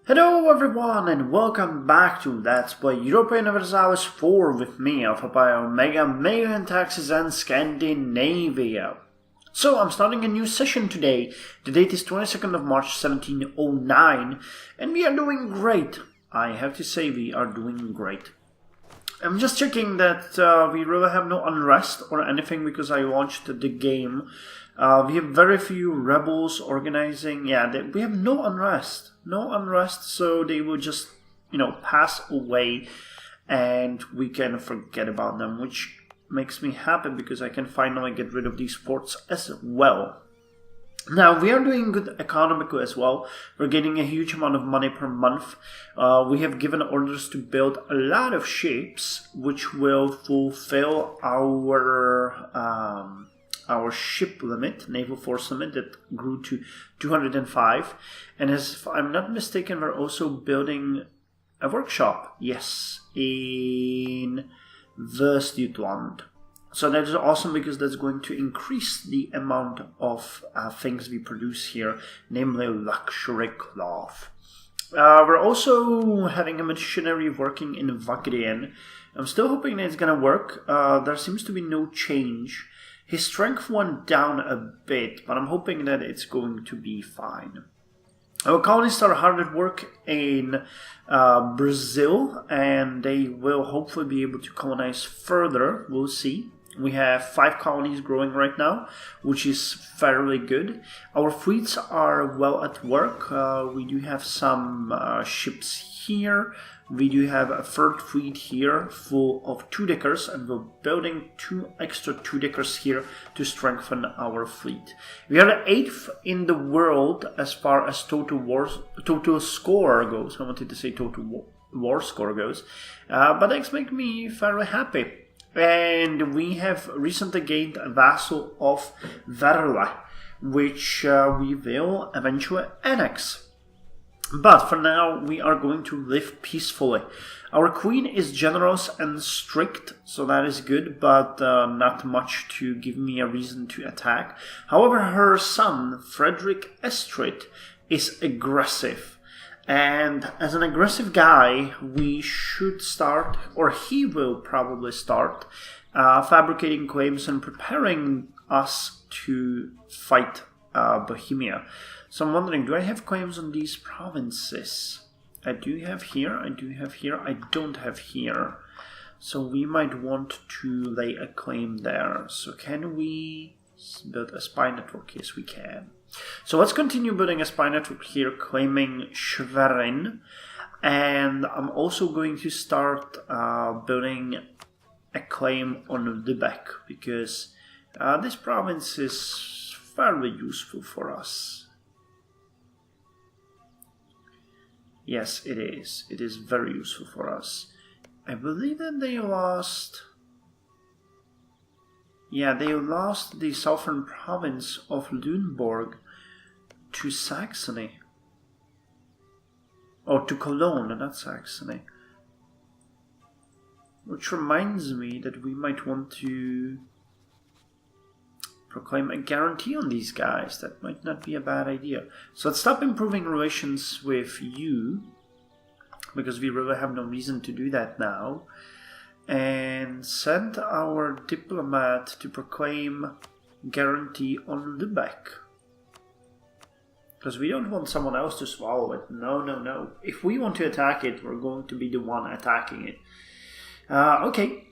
Hello everyone and welcome back to Let's Play Europa Universalis IV with me, Alfapiomega, Meiou and Taxes and Scandinavia. So I'm starting a new session today. The date is 22nd of March 1709 and we are doing great. I have to say we are doing great. I'm just checking that we really have no unrest or anything because I launched the game. We have very few rebels organizing. Yeah, we have no unrest. No unrest, so they will just, pass away and we can forget about them, which makes me happy because I can finally get rid of these forts as well. Now, we are doing good economically as well. We're getting a huge amount of money per month. We have given orders to build a lot of ships, which will fulfill our ship limit, naval force limit, that grew to 205. And if I'm not mistaken, we're also building a workshop, yes, in Westland. So that is awesome because that's going to increase the amount of things we produce here, namely luxury cloth. We're also having a missionary working in Vakrian. I'm still hoping that it's going to work. There seems to be no change. His strength went down a bit, but I'm hoping that it's going to be fine. Our colonists are hard at work in Brazil, and they will hopefully be able to colonize further. We'll see. We have 5 colonies growing right now, which is fairly good. Our fleets are well at work. We do have some ships here. We do have a third fleet here full of 2-deckers, and we're building 2 extra 2-deckers here to strengthen our fleet. We are the 8th in the world as far as total score goes. I wanted to say total war score goes, but that makes me fairly happy. And we have recently gained a vassal of Verla, which we will eventually annex. But for now, we are going to live peacefully. Our queen is generous and strict, so that is good, but not much to give me a reason to attack. However, her son, Frederick Estrid, is aggressive. And as an aggressive guy, we should start, or he will probably start, fabricating claims and preparing us to fight Bohemia. So I'm wondering, do I have claims on these provinces? I do have here, I do have here, I don't have here. So we might want to lay a claim there. So can we build a spy network? Yes, we can. So let's continue building a spy network here, claiming Schwerin. And I'm also going to start building a claim on Lübeck, because this province is fairly useful for us. Yes, it is. It is very useful for us. I believe that they lost... Yeah, they lost the southern province of Lüneburg to Saxony. Or to Cologne, not Saxony. Which reminds me that we might want to proclaim a guarantee on these guys. That might not be a bad idea. So let's stop improving relations with you, because we really have no reason to do that now. And send our diplomat to proclaim guarantee on Lübeck. Because we don't want someone else to swallow it. No, no, no. If we want to attack it, we're going to be the one attacking it. Okay.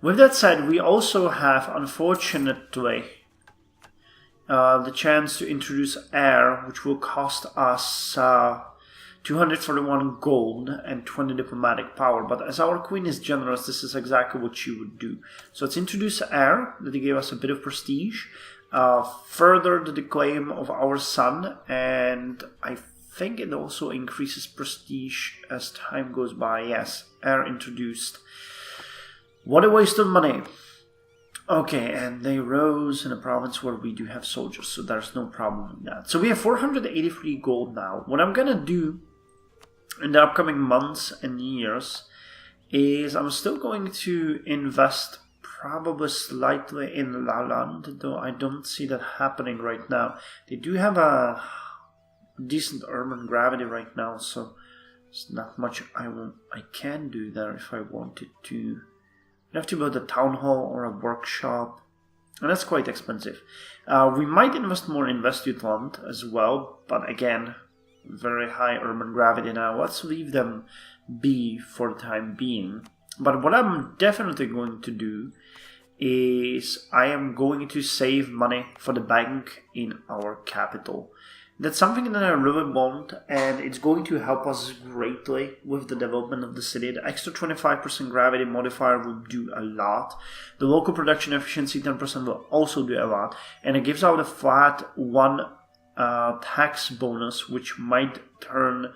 With that said, we also have, unfortunately, the chance to introduce air, which will cost us 241 gold and 20 diplomatic power. But as our queen is generous, this is exactly what she would do. So let's introduce air, that gave us a bit of prestige. Further the claim of our son, and I think it also increases prestige as time goes by. Yes, air introduced. What a waste of money. Okay, and they rose in a province where we do have soldiers, so there's no problem with that. So we have 483 gold now. What I'm gonna do in the upcoming months and years is I'm still going to invest probably slightly in Laland, though I don't see that happening right now. They do have a decent urban gravity right now, so There's not much I can do there if I wanted to. I have to build a town hall or a workshop, and that's quite expensive. We might invest more in Westjutland as well, but again, very high urban gravity now. Let's leave them be for the time being. But what I'm definitely going to do is I am going to save money for the bank in our capital. That's something that I really want, and it's going to help us greatly with the development of the city. The extra 25% gravity modifier will do a lot. The local production efficiency 10% will also do a lot, and it gives out a flat 1 tax bonus, which might turn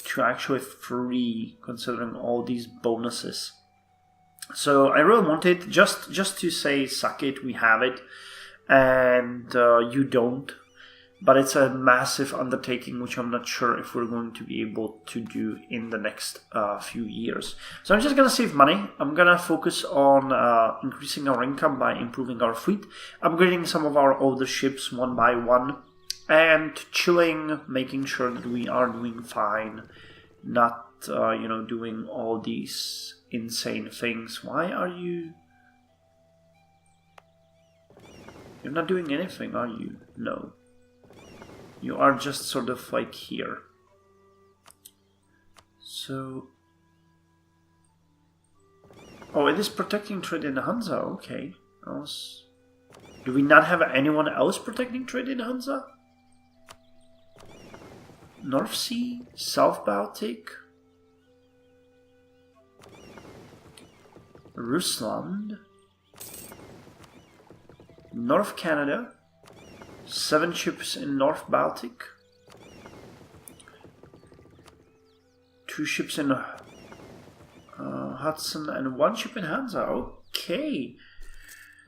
to actually 3 considering all these bonuses. So I really want it just to say, suck it, we have it, and you don't. But it's a massive undertaking, which I'm not sure if we're going to be able to do in the next few years. So I'm just going to save money. I'm going to focus on increasing our income by improving our fleet, upgrading some of our older ships one by one, and chilling, making sure that we are doing fine, not doing all these insane things. Why are you... You're not doing anything, are you? No. You are just sort of like here. So... Oh, it is protecting trade in Hansa, okay. Do we not have anyone else protecting trade in Hansa? North Sea, South Baltic, Rusland, North Canada, 7 ships in North Baltic, 2 ships in Hudson, and 1 ship in Hansa. Okay,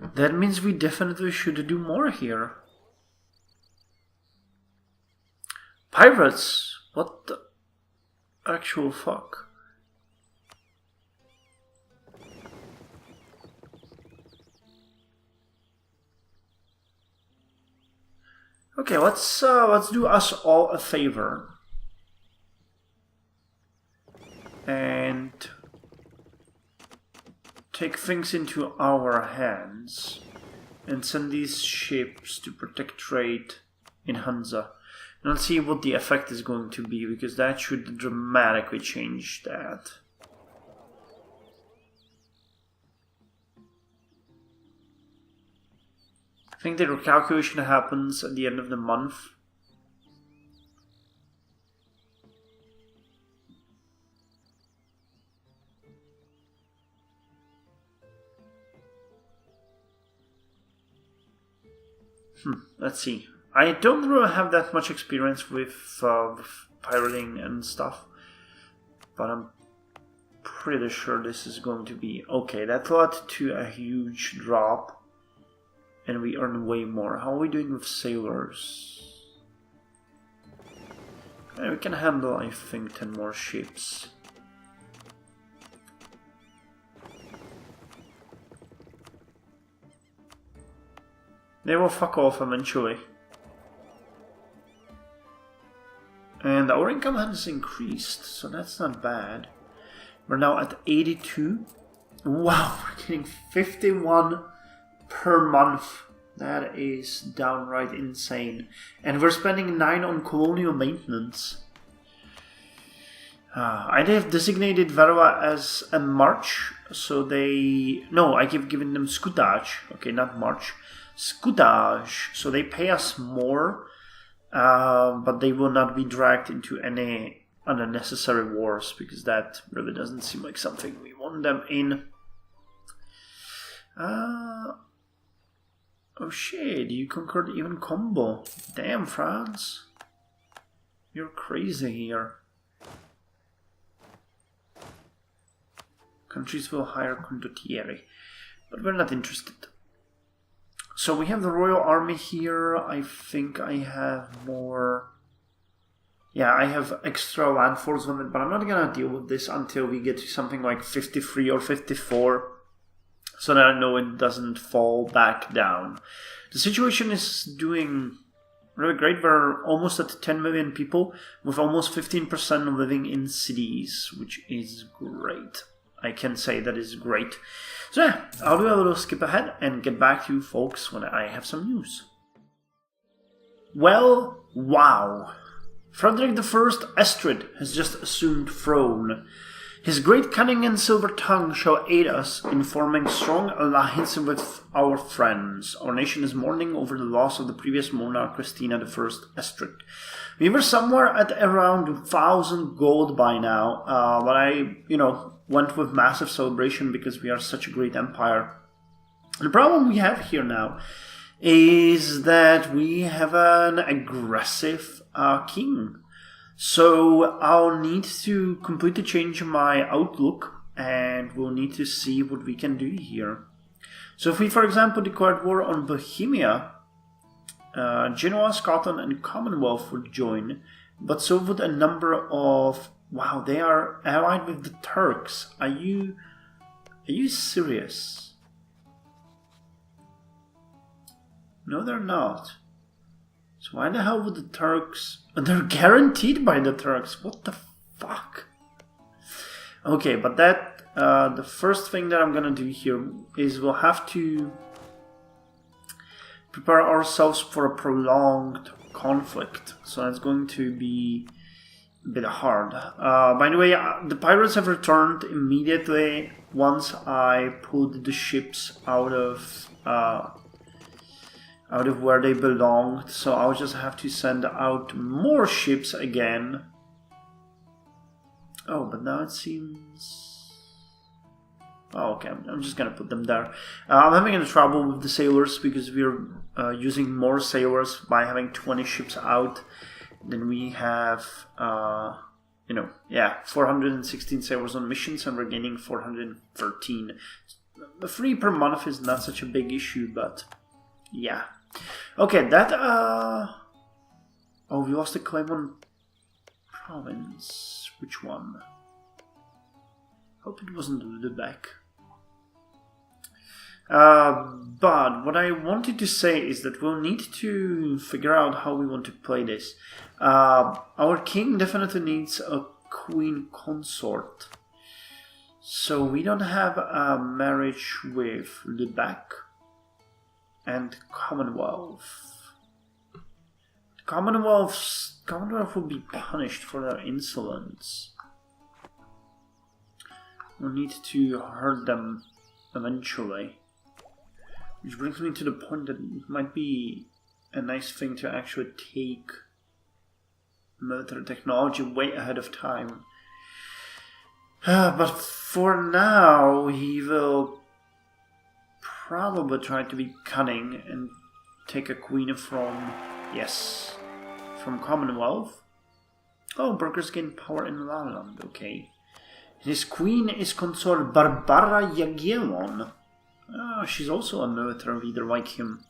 that means we definitely should do more here. Pirates! What the actual fuck? Okay, let's do us all a favor and take things into our hands and send these ships to protect trade in Hansa. And let's see what the effect is going to be, because that should dramatically change that. I think the recalculation happens at the end of the month. Let's see. I don't really have that much experience with pirating and stuff, but I'm pretty sure this is going to be okay. That led to a huge drop, and we earn way more. How are we doing with sailors? We can handle, I think, 10 more ships. They will fuck off eventually. And our income has increased, so that's not bad. We're now at 82. Wow, we're getting 51 per month. That is downright insane. And we're spending 9 on colonial maintenance. I have designated Verwa as a march, so they... No, I have given them scutage. Okay, not march. Scutage. So they pay us more, but they will not be dragged into any unnecessary wars, because that really doesn't seem like something we want them in. Oh shit, you conquered even combo. Damn, France. You're crazy here. Countries will hire condottieri, but we're not interested. So we have the Royal Army here. I think I have more... Yeah, I have extra land force limit, but I'm not gonna deal with this until we get to something like 53 or 54. So that I know it doesn't fall back down. The situation is doing really great. We're almost at 10 million people, with almost 15% living in cities, which is great. I can say that is great. So yeah, I'll do a little skip ahead and get back to you folks when I have some news. Well, wow. Frederick I Estrid has just assumed throne. His great cunning and silver tongue shall aid us in forming strong alliance with our friends. Our nation is mourning over the loss of the previous monarch, Christina I Estrid. We were somewhere at around 1,000 gold by now, but I, went with massive celebration because we are such a great empire. The problem we have here now is that we have an aggressive king. So I'll need to completely change my outlook, and we'll need to see what we can do here. So if we, for example, declared war on Bohemia, Genoa, Scotland, and Commonwealth would join, but so would a number of... Wow, they are allied with the Turks. Are you serious? No, they're not. So why the hell would the Turks... They're guaranteed by the Turks. What the fuck? Okay, but that... the first thing that I'm gonna do here is we'll have to prepare ourselves for a prolonged conflict. So that's going to be a bit hard. By the way, the pirates have returned immediately once I pulled the ships out of where they belonged, so I'll just have to send out more ships again. Oh, but now it seems... Oh, okay, I'm just gonna put them there. I'm having trouble with the sailors because we're using more sailors by having 20 ships out than we have, 416 sailors on missions, and we're gaining 413. 3 per month is not such a big issue, but yeah. Okay, that, oh, we lost a claim on province. Which one? Hope it wasn't Lubeck. But what I wanted to say is that we'll need to figure out how we want to play this. Our king definitely needs a queen consort. So we don't have a marriage with Lubeck and Commonwealth. Commonwealth will be punished for their insolence. We'll need to hurt them eventually. Which brings me to the point that it might be a nice thing to actually take military technology way ahead of time. But for now, he will probably try to be cunning and take a queen from, yes, from Commonwealth. Oh, burghers gain power in Laland, okay. His queen is consort Barbara Jagiellon. She's also a military leader like him.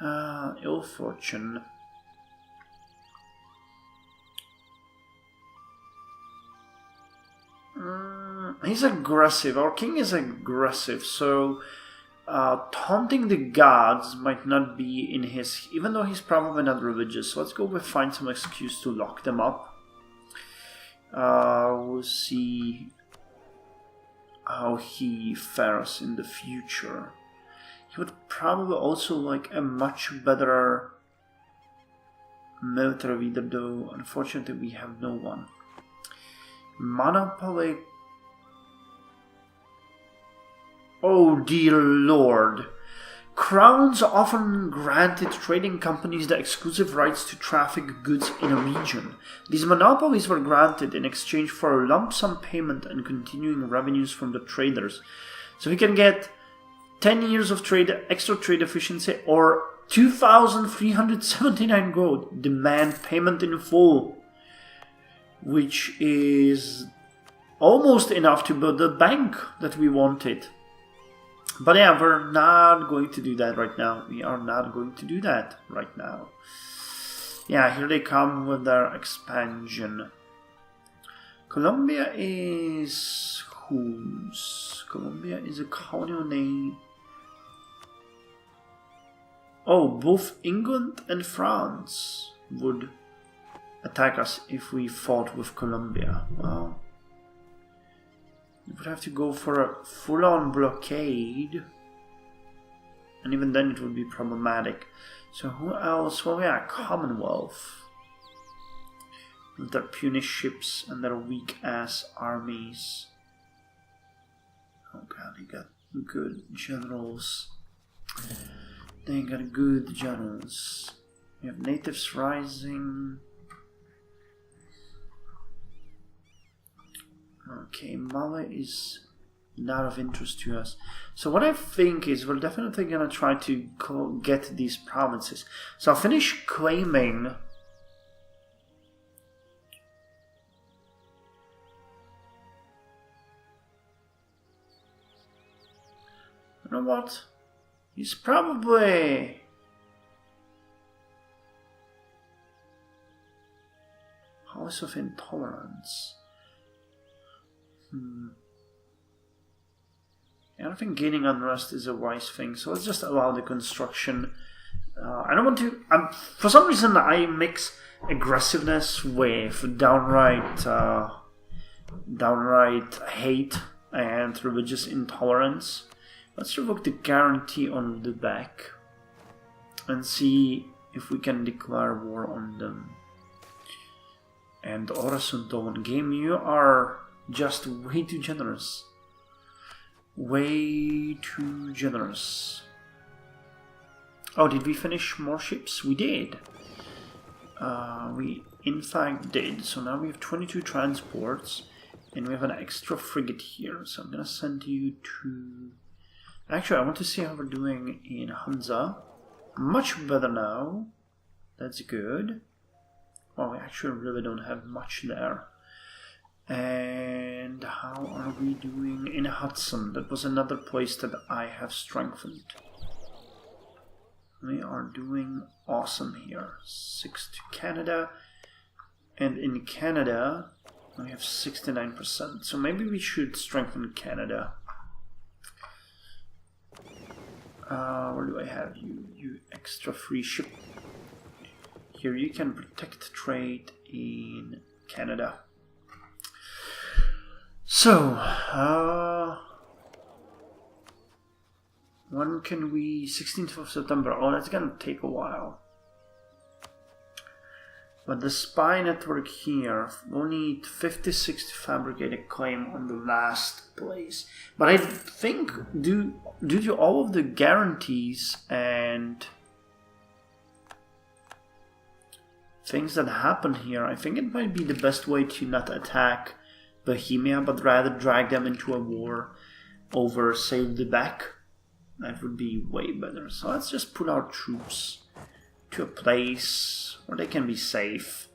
Ill fortune. He's aggressive. Our king is aggressive, so taunting the gods might not be in his... Even though he's probably not religious. So let's go with find some excuse to lock them up. We'll see how he fares in the future. He would probably also like a much better military leader, though unfortunately we have no one. Monopoly. Oh dear lord. Crowns often granted trading companies the exclusive rights to traffic goods in a region. These monopolies were granted in exchange for a lump sum payment and continuing revenues from the traders. So we can get 10 years of trade, extra trade efficiency, or 2,379 gold. Demand payment in full, which is almost enough to build the bank that we wanted. But yeah, we're not going to do that right now. We are not going to do that right now. Yeah, here they come with their expansion. Colombia is whose? Colombia is a colonial name. Oh, both England and France would attack us if we fought with Colombia. Well, we would have to go for a full-on blockade. And even then it would be problematic. So who else? Well, yeah, Commonwealth. With their puny ships and their weak-ass armies. Oh god, they got good generals. They got good generals. We have natives rising. Okay, Mali is not of interest to us. So what I think is we're definitely gonna try to get these provinces. So I'll finish claiming. You know what? He's probably House of Intolerance. I don't think gaining unrest is a wise thing, so let's just allow the construction. I don't want to. For some reason, I mix aggressiveness with downright hate and religious intolerance. Let's revoke the guarantee on the back and see if we can declare war on them. And Orasuntolan game, you are just way too generous. Way too generous. Oh, did we finish more ships? We did. We in fact did. So now we have 22 transports and we have an extra frigate here. So I'm gonna send you to... Actually, I want to see how we're doing in Hansa. Much better now. That's good. Well, we actually really don't have much there. And how are we doing in Hudson? That was another place that I have strengthened. We are doing awesome here. 6 to Canada. And in Canada, we have 69%. So maybe we should strengthen Canada. Where do I have you? You extra free ship. Here you can protect trade in Canada. So, when can we... 16th of September. Oh, that's gonna take a while. But the spy network here, we'll need 56 to fabricate a claim on the last place. But I think, due to all of the guarantees and things that happen here, I think it might be the best way to not attack Bohemia, but rather drag them into a war over, say, the back. That would be way better. So let's just put our troops to a place where they can be safe.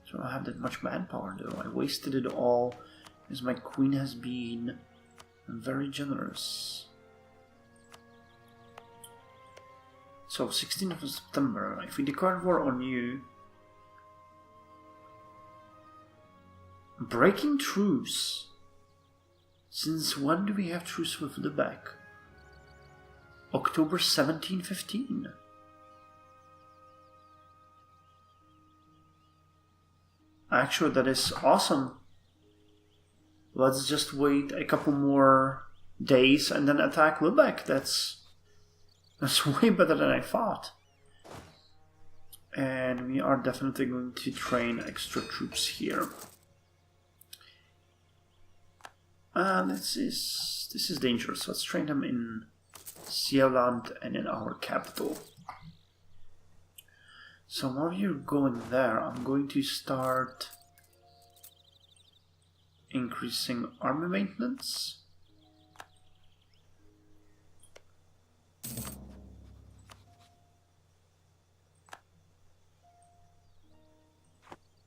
So I don't have that much manpower though. I wasted it all as my queen has been very generous. So 16th of September, if we declare war on you, breaking truce. Since when do we have truce with Lubeck? October 1715. Actually, that is awesome. Let's just wait a couple more days and then attack Lubeck. That's way better than I thought. And we are definitely going to train extra troops here. This is dangerous. Let's train them in Sealand and in our capital. So while you're going there, I'm going to start increasing army maintenance.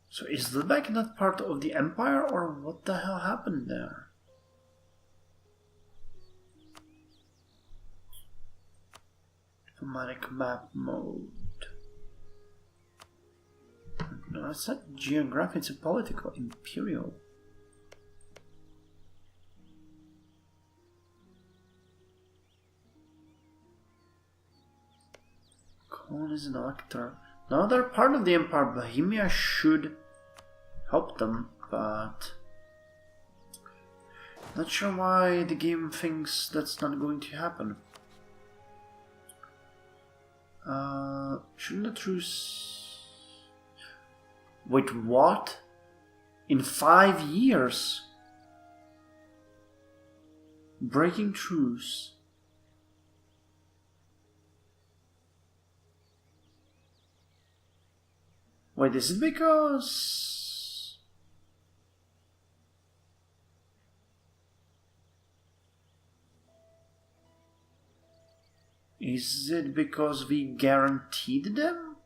So is Lubeck not part of the Empire, or what the hell happened there? Diplomatic map mode. No, it's not geographic, it's a political, imperial. is an elector. Now they're part of the Empire. Bohemia should help them, but not sure why the game thinks that's not going to happen. Shouldn't the truce... Wait, what? In 5 years? Breaking truce. Wait, is it because... Is it because we guaranteed them?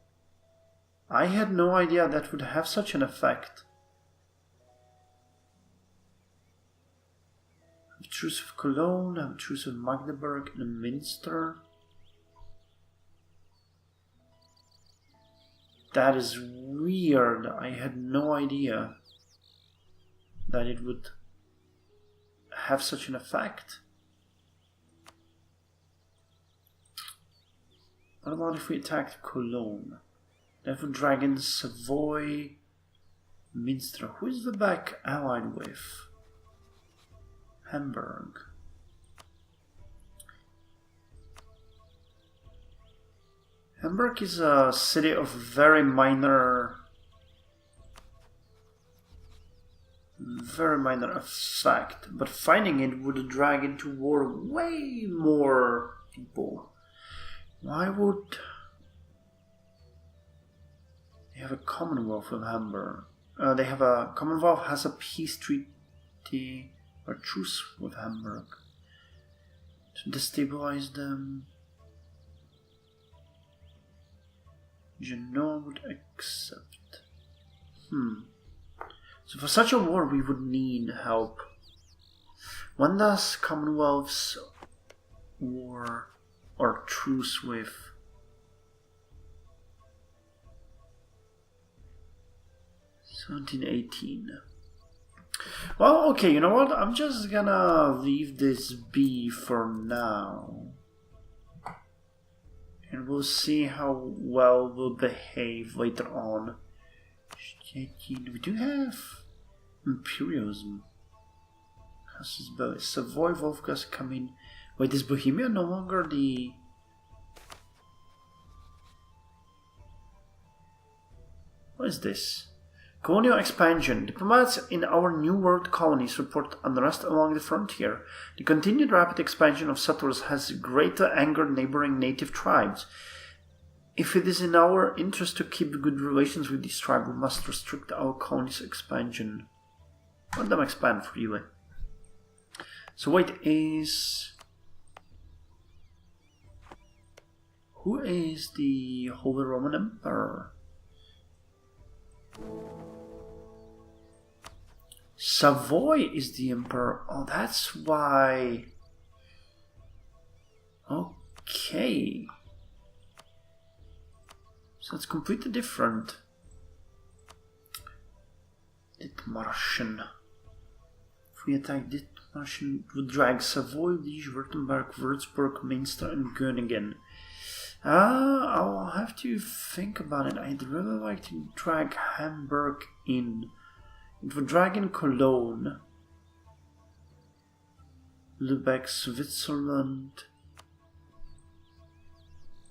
I had no idea that would have such an effect. I have Truce of Cologne, I have Truce of Magdeburg and Münster. That is weird. I had no idea that it would have such an effect. What about if we attacked Cologne? That would drag in Savoy, Münster. Who is the back allied with? Hamburg. Hamburg is a city of very minor effect, but finding it would drag into war way more people. Why would they have a Commonwealth with Hamburg? They have a Commonwealth has a peace treaty or truce with Hamburg to destabilize them. Genoa would accept. So for such a war we would need help. When does Commonwealth's war or truce with? (1718). Well, okay, you know what? I'm just gonna leave this be for now. And we'll see how well we'll behave later on. We do have imperialism. Savoy, Wolfgas come in. Wait, is Bohemia no longer the... What is this? Colonial expansion. Diplomats in our New World colonies report unrest along the frontier. The continued rapid expansion of settlers has greatly angered neighboring native tribes. If it is in our interest to keep good relations with these tribes, we must restrict our colonies' expansion. Let them expand freely. So wait, who is the Holy Roman Emperor? Savoy is the emperor. Oh, that's why. Okay. So it's completely different. Dithmarschen. If we attack Dithmarschen, it would drag Savoy, Liege, Württemberg, Würzburg, Münster, and Göttingen. I'll have to think about it. I'd really like to drag Hamburg in. It would drag in Cologne, Lübeck, Switzerland.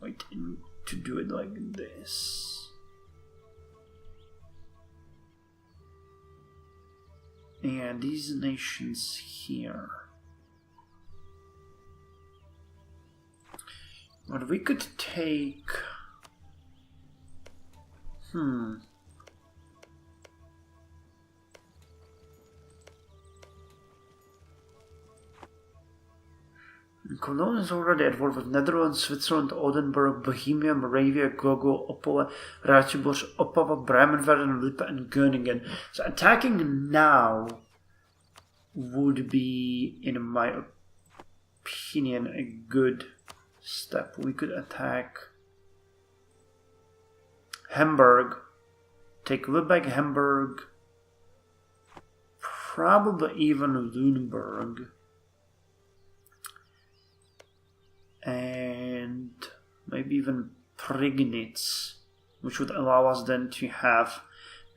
Wait, to do it like this. And these nations here. But we could take... Cologne is already at war with Netherlands, Switzerland, Oldenburg, Bohemia, Moravia, Gogo, Opole, Ratibors, Opava, Bremenverden, Lippe, and Göttingen. So attacking now would be, in my opinion, a good step. We could attack Hamburg, take Lübeck, Hamburg, probably even Lüneburg. And maybe even Prignitz, which would allow us then to have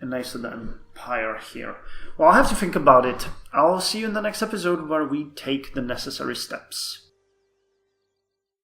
a nice little empire here. Well, I'll have to think about it. I'll see you in the next episode where we take the necessary steps.